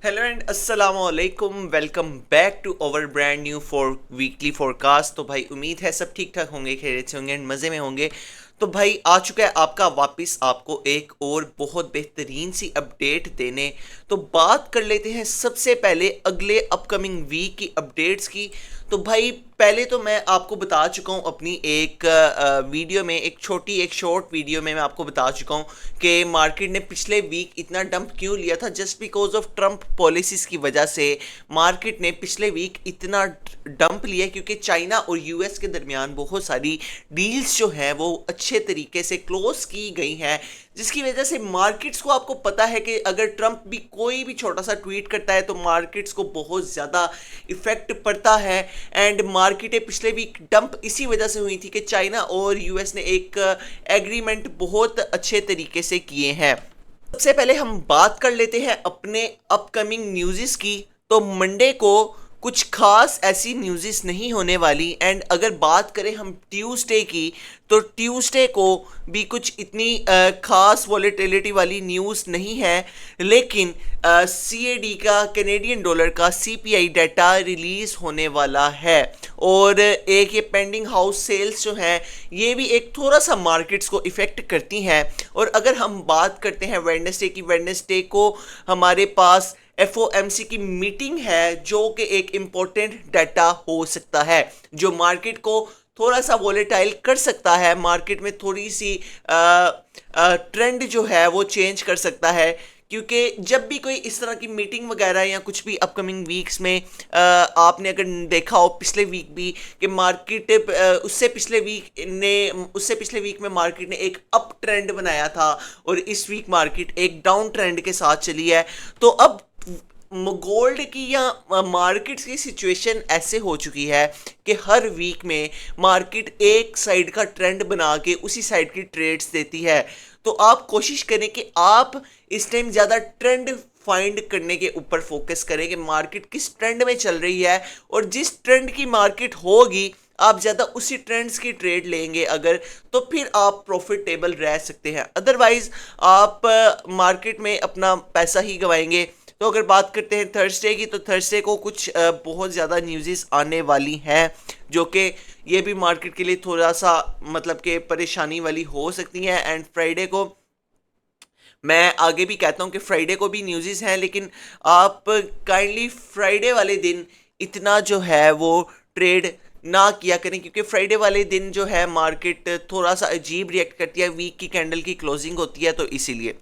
Hello and अस्सलाम वालेकुम। Welcome back to our brand new for weekly forecast. तो भाई उम्मीद है सब ठीक ठाक होंगे, खैरियत से होंगे एंड मज़े में होंगे। तो भाई आ चुका है आपका वापस आपको एक और बहुत बेहतरीन सी अपडेट देने। तो बात कर लेते हैं सबसे पहले अगले अपकमिंग वीक की अपडेट्स की। तो भाई पहले तो मैं आपको बता चुका हूँ अपनी एक वीडियो में, एक शॉर्ट वीडियो में मैं आपको बता चुका हूँ कि मार्केट ने पिछले वीक इतना डंप क्यों लिया था। Just because of Trump policies की वजह से मार्केट ने पिछले वीक इतना डंप लिया क्योंकि चाइना और यूएस के दरमियान बहुत सारी डील्स जो हैं वो अच्छे तरीके से क्लोज की गई हैं, जिसकी वजह से मार्केट्स को, आपको पता है कि अगर ट्रंप भी कोई भी छोटा सा ट्वीट करता है तो मार्केट्स को बहुत ज़्यादा इफेक्ट पड़ता है। एंड मार्केटें पिछले वीक डंप इसी वजह से हुई थी कि चाइना और यूएस ने एक एग्रीमेंट बहुत अच्छे तरीके से किए हैं। सबसे पहले हम बात कर लेते हैं अपने अपकमिंग न्यूज़ की। तो मंडे को कुछ खास ऐसी न्यूज़ नहीं होने वाली। एंड अगर बात करें हम ट्यूसडे की, तो ट्यूसडे को भी कुछ इतनी खास वॉलेटिलिटी वाली न्यूज़ नहीं है, लेकिन सीएडी का, कैनेडियन डॉलर का सीपीआई डाटा रिलीज़ होने वाला है। और एक ये पेंडिंग हाउस सेल्स जो हैं ये भी एक थोड़ा सा मार्केट्स को इफ़ेक्ट करती हैं। और अगर हम बात करते हैं वेडनेसडे की, वेडनेसडे को हमारे पास एफओएमसी की मीटिंग है जो कि एक इम्पोर्टेंट डाटा हो सकता है जो मार्केट को थोड़ा सा वॉलेटाइल कर सकता है, मार्केट में थोड़ी सी ट्रेंड जो है वो चेंज कर सकता है। क्योंकि जब भी कोई इस तरह की मीटिंग वगैरह या कुछ भी अपकमिंग वीक्स में आपने अगर देखा हो पिछले वीक भी कि मार्केट उससे पिछले वीक में मार्केट ने एक अप ट्रेंड बनाया था और इस वीक मार्केट एक डाउन ट्रेंड के साथ चली है। तो अब गोल्ड की या मार्केट की सिचुएशन ऐसे हो चुकी है कि हर वीक में मार्केट एक साइड का ट्रेंड बना के उसी साइड की ट्रेड्स देती है। तो आप कोशिश करें कि आप इस टाइम ज़्यादा ट्रेंड फाइंड करने के ऊपर फोकस करें कि मार्केट किस ट्रेंड में चल रही है, और जिस ट्रेंड की मार्केट होगी आप ज़्यादा उसी ट्रेंड्स की ट्रेड लेंगे अगर, तो फिर आप प्रॉफिटेबल रह सकते हैं। अदरवाइज आप मार्केट में अपना पैसा ही गंवाएंगे। तो अगर बात करते हैं थर्सडे की, तो थर्सडे को कुछ बहुत ज़्यादा न्यूज़ आने वाली हैं जो कि ये भी मार्केट के लिए थोड़ा सा मतलब कि परेशानी वाली हो सकती हैं। एंड फ्राइडे को मैं आगे भी कहता हूँ कि फ्राइडे को भी न्यूज़ हैं, लेकिन आप काइंडली फ्राइडे वाले दिन इतना जो है वो ट्रेड ना किया करें, क्योंकि फ्राइडे वाले दिन जो है मार्केट थोड़ा सा अजीब रिएक्ट करती है, वीक की कैंडल की क्लोजिंग होती है, तो इसीलिए।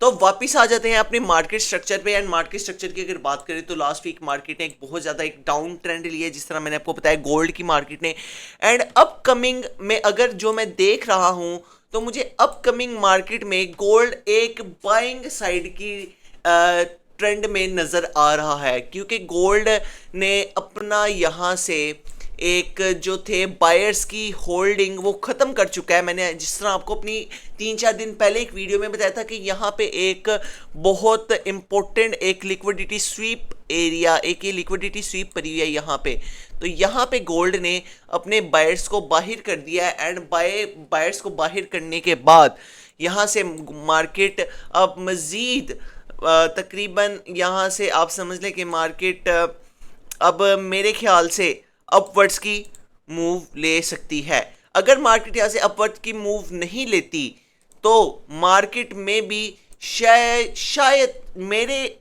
तो वापस आ जाते हैं अपने मार्केट स्ट्रक्चर पे। एंड मार्केट स्ट्रक्चर की अगर बात करें तो लास्ट वीक मार्केट ने एक बहुत ज़्यादा एक डाउन ट्रेंड लिया, जिस तरह मैंने आपको बताया गोल्ड की मार्केट ने। एंड अपकमिंग में अगर जो मैं देख रहा हूँ तो मुझे अपकमिंग मार्केट में गोल्ड एक बाइंग साइड की ट्रेंड में नज़र आ रहा है, क्योंकि गोल्ड ने अपना यहाँ से एक जो थे बायर्स की होल्डिंग वो ख़त्म कर चुका है। मैंने जिस तरह आपको अपनी 3-4 दिन पहले एक वीडियो में बताया था कि यहाँ पे एक बहुत इम्पोर्टेंट एक लिक्विडिटी स्वीप एरिया, एक ये लिक्विडिटी स्वीप पड़ी हुई है यहाँ पे। तो यहाँ पे गोल्ड ने अपने बायर्स को बाहर कर दिया है। एंड बायर्स को बाहर करने के बाद यहाँ से मार्केट अब मज़ीद तकरीबन यहाँ से आप समझ लें कि मार्केट अब मेरे ख्याल से अपवर्ड्स की मूव ले सकती है। अगर मार्केट यहाँ से अपवर्ड की मूव नहीं लेती तो मार्केट में भी शायद मेरे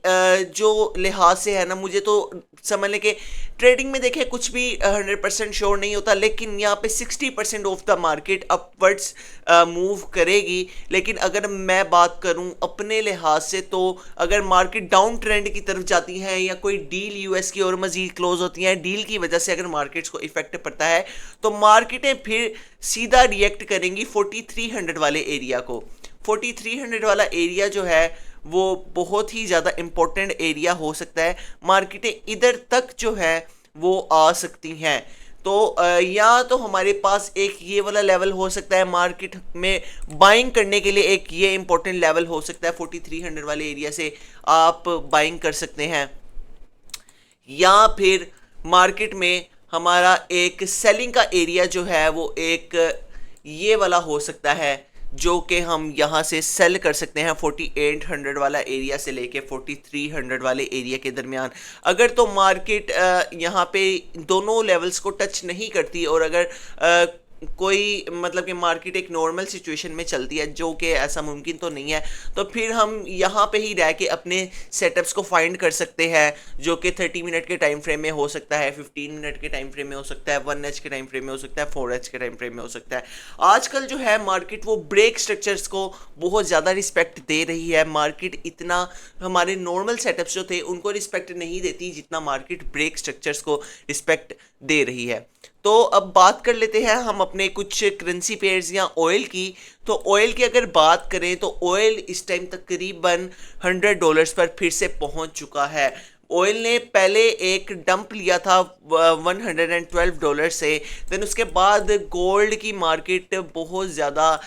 जो लिहाज से है ना, मुझे तो समझ लें कि ट्रेडिंग में देखें कुछ भी 100% श्योर नहीं होता, लेकिन यहाँ पे 60% of the market upwards move करेगी। लेकिन अगर मैं बात करूँ अपने लिहाज से, तो अगर मार्केट डाउन ट्रेंड की तरफ जाती है या कोई डील यूएस की और मजीद क्लोज होती है, डील की वजह से अगर मार्केट्स को इफेक्ट पड़ता है, तो मार्केटें फिर सीधा रिएक्ट करेंगी 4300 वाले एरिया को। 4300 वाला एरिया जो है वो बहुत ही ज़्यादा इम्पोर्टेंट एरिया हो सकता है, मार्केटें इधर तक जो है वो आ सकती हैं। तो या तो हमारे पास एक ये वाला लेवल हो सकता है मार्केट में बाइंग करने के लिए, एक ये इंपॉर्टेंट लेवल हो सकता है 4300 वाले एरिया से आप बाइंग कर सकते हैं, या फिर मार्केट में हमारा एक सेलिंग का एरिया जो है वो एक ये वाला हो सकता है जो कि हम यहाँ से सेल कर सकते हैं 4800 वाला एरिया से लेके 4300 वाले एरिया के दरमियान। अगर तो मार्केट यहाँ पे दोनों लेवल्स को टच नहीं करती और अगर कोई मतलब कि मार्केट एक नॉर्मल सिचुएशन में चलती है, जो कि ऐसा मुमकिन तो नहीं है, तो फिर हम यहाँ पे ही रह के अपने सेटअप्स को फाइंड कर सकते हैं, जो कि 30 मिनट के टाइम फ्रेम में हो सकता है, 15 मिनट के टाइम फ्रेम में हो सकता है, 1H के टाइम फ्रेम में हो सकता है, 4H के टाइम फ्रेम में हो सकता है। आजकल जो है मार्केट वो ब्रेक स्ट्रक्चर्स को बहुत ज़्यादा रिस्पेक्ट दे रही है। मार्केट इतना हमारे नॉर्मल सेटअप्स जो थे उनको रिस्पेक्ट नहीं देती जितना मार्केट ब्रेक स्ट्रक्चर्स को रिस्पेक्ट दे रही है। तो अब बात कर लेते हैं हम अपने कुछ करेंसी पेयर्स या ऑयल की। तो ऑयल की अगर बात करें तो ऑयल इस टाइम तकरीबन $100 पर फिर से पहुंच चुका है। ऑयल ने पहले एक डंप लिया था $112 से, देन उसके बाद गोल्ड की मार्केट बहुत ज़्यादा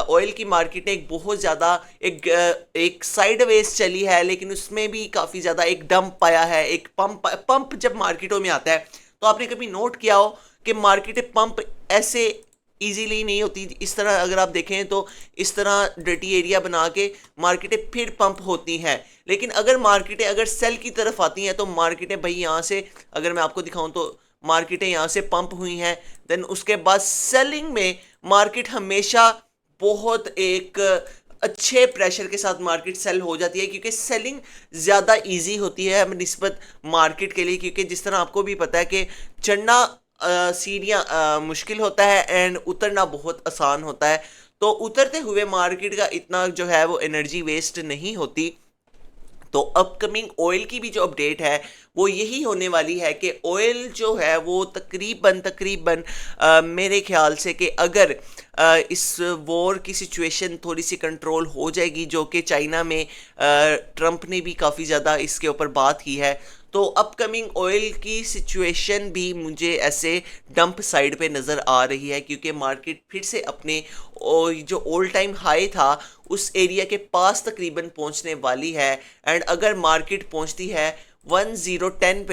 ऑयल की मार्केट ने एक बहुत ज़्यादा एक साइडवेज चली है, लेकिन उसमें भी काफ़ी ज़्यादा एक डंप आया है। एक पंप जब मार्केटों में आता है तो आपने कभी नोट किया हो कि मार्केट पंप ऐसे इजीली नहीं होती। इस तरह अगर आप देखें तो इस तरह डर्टी एरिया बना के मार्केटें फिर पंप होती हैं, लेकिन अगर मार्केटें अगर सेल की तरफ आती हैं तो मार्केटें भाई यहाँ से अगर मैं आपको दिखाऊं तो मार्केटें यहाँ से पंप हुई हैं, देन उसके बाद सेलिंग में मार्केट हमेशा बहुत एक अच्छे प्रेशर के साथ मार्केट सेल हो जाती है, क्योंकि सेलिंग ज़्यादा इजी होती है निस्बत मार्केट के लिए, क्योंकि जिस तरह आपको भी पता है कि चढ़ना सीढ़ियाँ मुश्किल होता है एंड उतरना बहुत आसान होता है। तो उतरते हुए मार्केट का इतना जो है वो एनर्जी वेस्ट नहीं होती। तो अपकमिंग ऑयल की भी जो अपडेट है वो यही होने वाली है कि ऑयल जो है वो तकरीबन मेरे ख्याल से कि अगर इस वॉर की सिचुएशन थोड़ी सी कंट्रोल हो जाएगी, जो कि चाइना में ट्रंप ने भी काफ़ी ज़्यादा इसके ऊपर बात की है, तो अपकमिंग ऑयल की सिचुएशन भी मुझे ऐसे डंप साइड पे नज़र आ रही है, क्योंकि मार्केट फिर से अपने जो ऑल टाइम हाई था उस एरिया के पास तकरीबन पहुंचने वाली है। एंड अगर मार्केट पहुंचती है 1010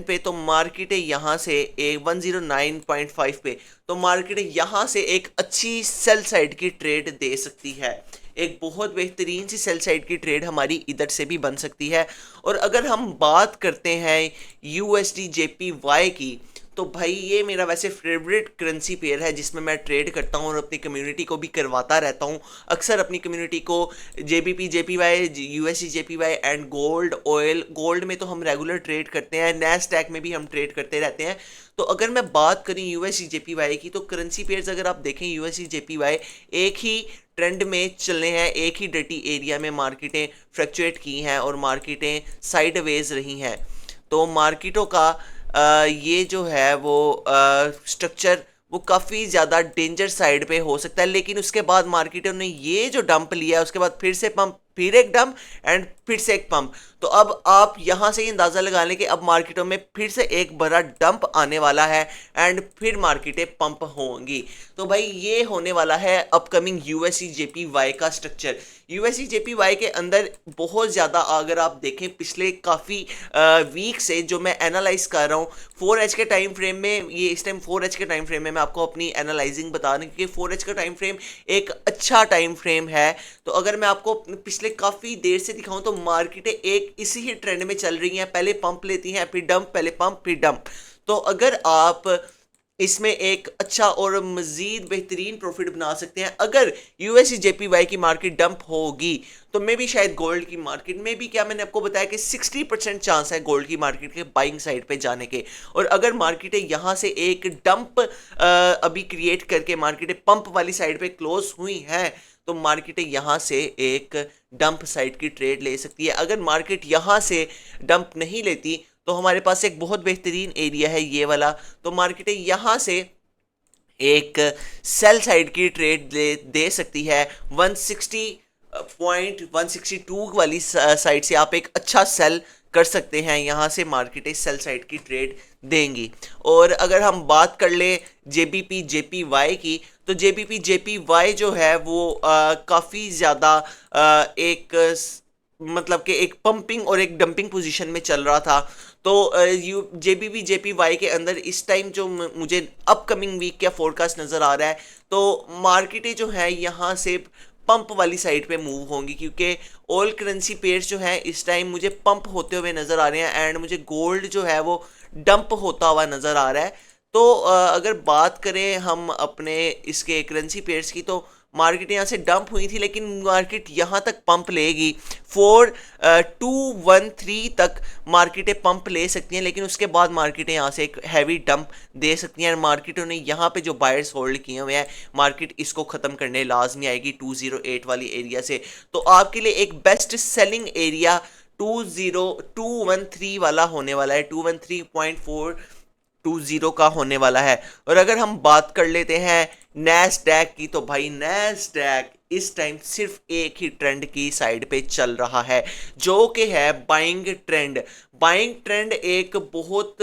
पे तो मार्केट यहाँ से 109.5 पे तो मार्केट यहाँ से एक अच्छी सेल साइड की ट्रेड दे सकती है। एक बहुत बेहतरीन सी सेल साइड की ट्रेड हमारी इधर से भी बन सकती है। और अगर हम बात करते हैं USD JPY की, तो भाई ये मेरा वैसे फेवरेट करेंसी पेयर है जिसमें मैं ट्रेड करता हूँ और अपनी कम्युनिटी को भी करवाता रहता हूँ। अक्सर अपनी कम्युनिटी को JBP JPY, USD JPY and gold oil, gold में तो हम रेगुलर ट्रेड करते हैं, नैस्डैक में भी हम ट्रेड करते रहते हैं। तो अगर मैं बात करूँ USD JPY की, तो करेंसी पेयर्स अगर आप देखें USD JPY एक ही ट्रेंड में चले हैं, एक ही डर्टी एरिया में मार्केटें फ्लक्चुएट की हैं और मार्केटें साइडवेज रही हैं। तो मार्केटों का ये जो है वो स्ट्रक्चर वो काफ़ी ज़्यादा डेंजर साइड पे हो सकता है, लेकिन उसके बाद मार्केटों ने ये जो डंप लिया है उसके बाद फिर से पंप, फिर एक डंप एंड फिर से एक पंप। तो अब आप यहाँ से ही अंदाज़ा लगा लें कि अब मार्केटों में फिर से एक बड़ा डंप आने वाला है एंड फिर मार्केटें पंप होंगी। तो भाई ये होने वाला है अपकमिंग USD JPY का स्ट्रक्चर। USD JPY के अंदर बहुत ज़्यादा अगर आप देखें पिछले काफ़ी वीक से जो मैं एनालाइज कर रहा हूँ 4H के टाइम फ्रेम में, ये इस टाइम 4H के टाइम फ्रेम में मैं आपको अपनी एनालाइजिंग बता रही हूँ, क्योंकि 4H का टाइम फ्रेम एक अच्छा टाइम फ्रेम है। तो अगर मैं आपको पिछले काफ़ी देर से दिखाऊं तो मार्केटें एक इसी ही ट्रेंड में चल रही हैं, पहले पंप लेती हैं फिर डंप, पहले पंप फिर डंप। तो अगर आप इसमें एक अच्छा और मज़ीद बेहतरीन प्रॉफिट बना सकते हैं अगर USD JPY की मार्केट डंप होगी, तो मैं भी शायद गोल्ड की मार्केट में भी, क्या मैंने आपको बताया कि 60% चांस है गोल्ड की मार्केट के बाइंग साइड पे जाने के। और अगर मार्केटें यहाँ से एक डंप अभी क्रिएट करके मार्केटें पंप वाली साइड पे क्लोज हुई हैं, तो मार्केटें यहाँ से एक डंप साइड की ट्रेड ले सकती है। अगर मार्केट यहाँ से डंप नहीं लेती तो हमारे पास एक बहुत बेहतरीन एरिया है ये वाला, तो मार्केटें यहाँ से एक सेल साइड की ट्रेड दे सकती है 160.162 वाली साइड से आप एक अच्छा सेल कर सकते हैं, यहाँ से मार्केटें सेल साइड की ट्रेड देंगी। और अगर हम बात कर ले JBP JPY की, तो JBP JPY जो है वो काफ़ी ज़्यादा एक मतलब कि एक पंपिंग और एक डंपिंग पोजीशन में चल रहा था। तो यू जेबीबी जेपीवाई के अंदर इस टाइम जो मुझे अपकमिंग वीक का फोरकास्ट नज़र आ रहा है, तो मार्केटें जो है यहाँ से पंप वाली साइड पे मूव होंगी, क्योंकि ऑल करेंसी पेयर्स जो है इस टाइम मुझे पंप होते हुए नज़र आ रहे हैं एंड मुझे गोल्ड जो है वो डंप होता हुआ नज़र आ रहा है। तो अगर बात करें हम अपने इसके करेंसी पेयर्स की, तो मार्केट यहाँ से डंप हुई थी लेकिन मार्केट यहाँ तक पंप लेगी। 4213 तक मार्केटें पंप ले सकती हैं, लेकिन उसके बाद मार्केटें यहाँ से एक हैवी डंप दे सकती हैं। मार्केटों ने यहाँ पे जो बायर्स होल्ड किए हुए हैं, मार्केट इसको ख़त्म करने लाजमी आएगी 208 वाली एरिया से। तो आपके लिए एक बेस्ट सेलिंग एरिया 213 वाला होने वाला है, 213.420 का होने वाला है। और अगर हम बात कर लेते हैं नैस्डैक की, तो भाई नैस्डैक इस टाइम सिर्फ एक ही ट्रेंड की साइड पे चल रहा है, जो कि है बाइंग ट्रेंड। बाइंग ट्रेंड एक बहुत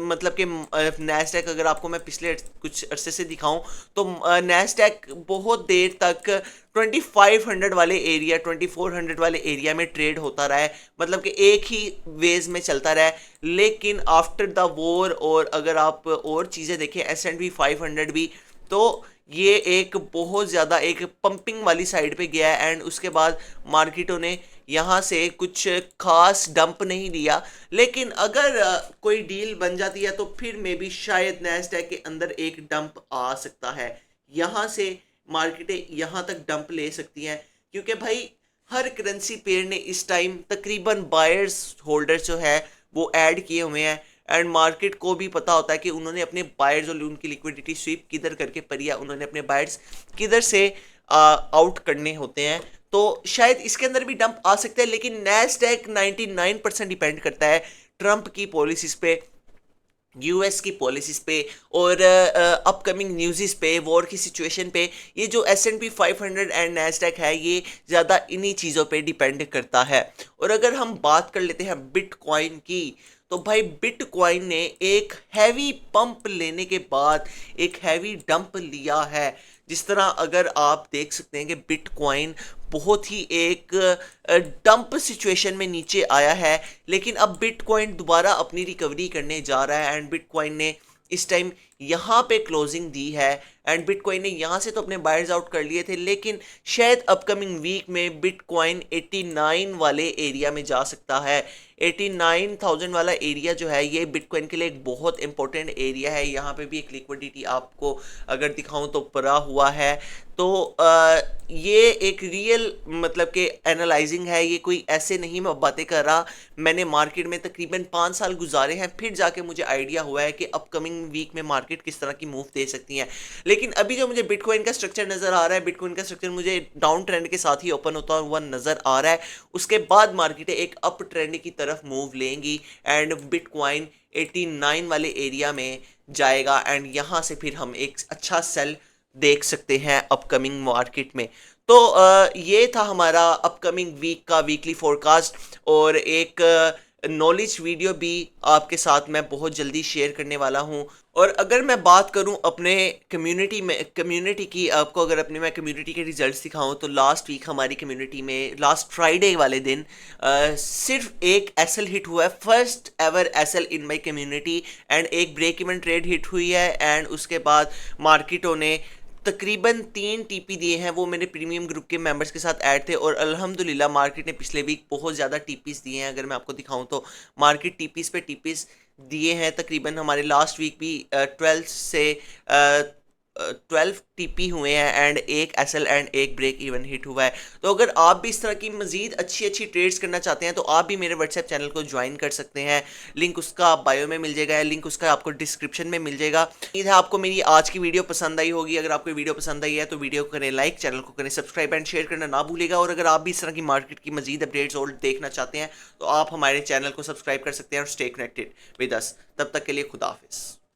मतलब कि नैस्डैक, अगर आपको मैं पिछले कुछ अरसे से दिखाऊं, तो नैस्डैक बहुत देर तक 2500 वाले एरिया, 2400 वाले एरिया में ट्रेड होता रहा है, मतलब कि एक ही वेज में चलता रहा है। लेकिन आफ्टर द वॉर, और अगर आप और चीज़ें देखें S&P 500 भी, तो ये एक बहुत ज़्यादा एक पंपिंग वाली साइड पे गया है एंड उसके बाद मार्केटों ने यहाँ से कुछ खास डंप नहीं लिया। लेकिन अगर कोई डील बन जाती है तो फिर मे बी शायद नैस्डैक के अंदर एक डंप आ सकता है। यहाँ से मार्केटें यहाँ तक डंप ले सकती हैं, क्योंकि भाई हर करेंसी पेयर ने इस टाइम तकरीबन बायर्स होल्डर्स जो है वो ऐड किए हुए हैं एंड मार्केट को भी पता होता है कि उन्होंने अपने बायर्स और उनकी लिक्विडिटी स्वीप किधर करके पड़ी है, उन्होंने अपने बायर्स किधर से आउट करने होते हैं। तो शायद इसके अंदर भी डंप आ सकता है, लेकिन नैस्डैक 99% डिपेंड करता है ट्रंप की पॉलिसीज पे, यूएस की पॉलिसीज पे और अपकमिंग न्यूज़ पे, वॉर की सिचुएशन पे। ये जो S&P 500 एंड नैस्डैक है, ये ज़्यादा इन्हीं चीज़ों पे डिपेंड करता है। और अगर हम बात कर लेते हैं बिटकॉइन की, तो भाई बिटकॉइन ने एक हैवी पंप लेने के बाद एक हैवी डंप लिया है। जिस तरह अगर आप देख सकते हैं कि बिटकॉइन बहुत ही एक डंप सिचुएशन में नीचे आया है, लेकिन अब बिटकॉइन दोबारा अपनी रिकवरी करने जा रहा है एंड बिटकॉइन ने इस टाइम यहाँ पे क्लोजिंग दी है एंड बिटकॉइन ने यहाँ से तो अपने बायर्स आउट कर लिए थे, लेकिन शायद अपकमिंग वीक में बिटकॉइन 89 वाले एरिया में जा सकता है। 89,000 वाला एरिया जो है ये बिटकॉइन के लिए एक बहुत इंपॉर्टेंट एरिया है। यहाँ पे भी एक लिक्विडिटी आपको अगर दिखाऊं तो पड़ा हुआ है। तो ये एक रियल मतलब कि एनालाइजिंग है, ये कोई ऐसे नहीं मैं बातें कर रहा। मैंने मार्केट में तकरीबन 5 साल गुजारे हैं, फिर जाके मुझे आइडिया हुआ है कि अपकमिंग वीक में मार्केट किस तरह की मूव दे सकती हैं। लेकिन अभी जो मुझे बिटकॉइन का स्ट्रक्चर नज़र आ रहा है, बिटकॉइन का स्ट्रक्चर मुझे डाउन ट्रेंड के साथ ही ओपन होता हुआ नज़र आ रहा है। उसके बाद मार्केटें एक अप ट्रेंड की तरफ मूव लेंगी एंड बिटकॉइन 89 वाले एरिया में जाएगा एंड यहाँ से फिर हम एक अच्छा सेल देख सकते हैं अपकमिंग मार्केट में। तो ये था हमारा अपकमिंग वीक का वीकली फोरकास्ट, और एक नॉलेज वीडियो भी आपके साथ मैं बहुत जल्दी शेयर करने वाला हूं। और अगर मैं बात करूं अपने कम्युनिटी की, आपको अगर अपने मैं कम्युनिटी के रिजल्ट्स दिखाऊं, तो लास्ट वीक हमारी कम्युनिटी में लास्ट फ्राइडे वाले दिन सिर्फ एक एसएल हिट हुआ है, first ever SL in my community, and एक ब्रेक इवन ट्रेड हिट हुई है एंड उसके बाद मार्केटों ने तकरीबन 3 टीपी दिए हैं। वो मेरे प्रीमियम ग्रुप के मेंबर्स के साथ ऐड थे और अल्हम्दुलिल्लाह मार्केट ने पिछले वीक बहुत ज़्यादा टीपीस दिए हैं। अगर मैं आपको दिखाऊं तो मार्केट टीपीस पे टीपीस दिए हैं। तकरीबन हमारे लास्ट वीक भी 12 टीपी हुए हैं एंड एक एसएल एंड एक ब्रेक इवन हिट हुआ है। तो अगर आप भी इस तरह की मजीद अच्छी अच्छी ट्रेड्स करना चाहते हैं तो आप भी मेरे व्हाट्सएप चैनल को ज्वाइन कर सकते हैं। लिंक उसका बायो में मिल जाएगा, लिंक उसका आपको डिस्क्रिप्शन में मिल जाएगा। उम्मीद है आपको मेरी आज की वीडियो पसंद आई होगी। अगर आपको वीडियो पसंद आई है तो वीडियो को करें लाइक, चैनल को करें सब्सक्राइब एंड शेयर करना ना भूलेगा। और अगर आप भी इस तरह की मार्केट की मजीद अपडेट्स और देखना चाहते हैं तो आप हमारे चैनल को सब्सक्राइब कर सकते हैं और स्टे कनेक्टेड विद अस। तब तक के लिए खुदा हाफिज़।